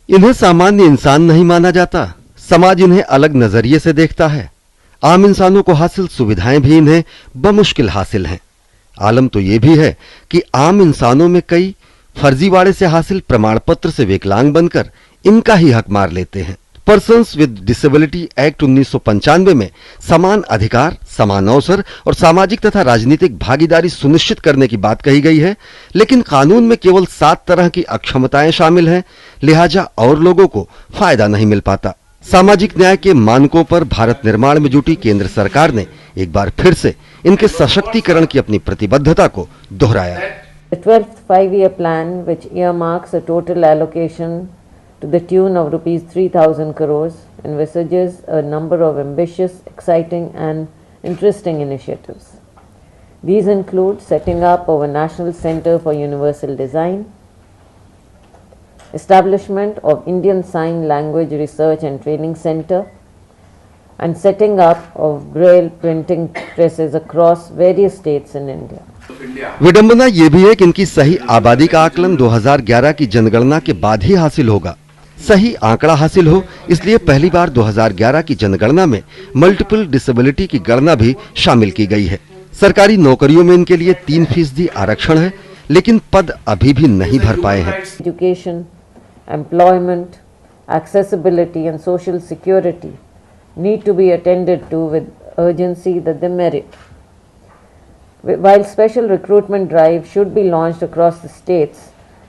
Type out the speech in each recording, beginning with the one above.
इन्हें सामान्य इंसान नहीं माना जाता। समाज इन्हें अलग नजरिए से देखता है। आम इंसानों को हासिल सुविधाएं भी इन्हें बमुश्किल हासिल हैं। आलम तो यह भी है कि आम इंसानों में कई फर्जीवाड़े से हासिल प्रमाण पत्र से विकलांग बनकर इनका ही हक मार लेते हैं। पर्सन्स विद डिसेबिलिटी एक्ट 1995 में समान अधिकार, समान अवसर और सामाजिक तथा राजनीतिक भागीदारी सुनिश्चित करने की बात कही गई है, लेकिन कानून में केवल 7 तरह की अक्षमताएं शामिल हैं, लिहाजा और लोगों को फायदा नहीं मिल पाता। सामाजिक न्याय के मानकों पर भारत निर्माण में जुटी केंद्र सरकार ने एक बार फिर से इनके सशक्तिकरण की अपनी प्रतिबद्धता को दोहराया। The 12th five-year plan, which earmarks a total allocation to the tune of rupees 3,000 crores, envisages a number of ambitious, exciting and interesting initiatives. These include setting up of a National Center for Universal Design, establishment of Indian Sign Language Research and Training Center, and setting up of Braille printing presses across various states in India. विडंबना यह भी है कि इनकी सही आबादी का आकलन 2011 की जनगणना के बाद ही हासिल होगा। सही आंकड़ा हासिल हो, इसलिए पहली बार 2011 की जनगणना में मल्टीपल डिसेबिलिटी की गणना भी शामिल की गई है। सरकारी नौकरियों में इनके लिए 3% आरक्षण है, लेकिन पद अभी भी नहीं भर पाए हैं। Education, employment, accessibility and social security need to be attended to with urgency that they merit. While special recruitment drive should be launched across the states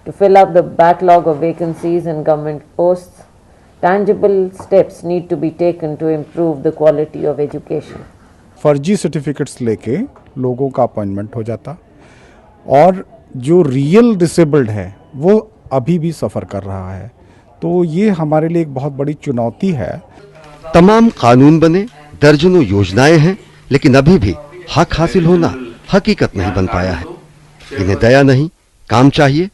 to fill up the backlog of vacancies in government posts, tangible steps need to be taken to improve the quality of education. फर्जी certificates लेके लोगों का appointment हो जाता और जो real disabled है वो अभी भी सफ़र कर रहा है, तो ये हमारे लिए एक बहुत बड़ी चुनौती है। तमाम कानून बने, दर्जनों योजनाएं हैं, लेकिन अभी भी हक हासिल होना हकीकत नहीं बन पाया है। इन्हें दया नहीं, काम चाहिए,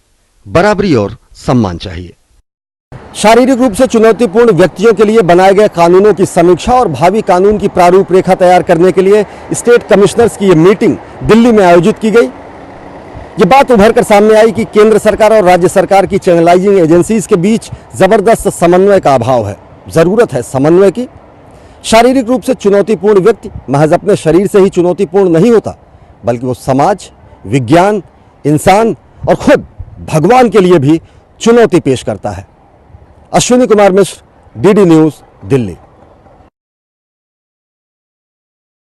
बराबरी और सम्मान चाहिए। शारीरिक रूप से चुनौतीपूर्ण व्यक्तियों के लिए बनाए गए कानूनों की समीक्षा और भावी कानून की प्रारूप रेखा तैयार करने के लिए स्टेट कमिश्नर्स की यह मीटिंग दिल्ली में आयोजित की गई। ये बात उभर कर सामने आई कि केंद्र सरकार और राज्य सरकार की चैनलाइजिंग एजेंसीज के बीच जबरदस्त समन्वय का अभाव है। जरूरत है समन्वय की। शारीरिक रूप से चुनौतीपूर्ण व्यक्ति महज अपने शरीर से ही चुनौतीपूर्ण नहीं होता, बल्कि वो समाज, विज्ञान, इंसान और खुद भगवान के लिए भी चुनौती पेश करता है। Ashwini Kumar Mishra, DD news, Delhi.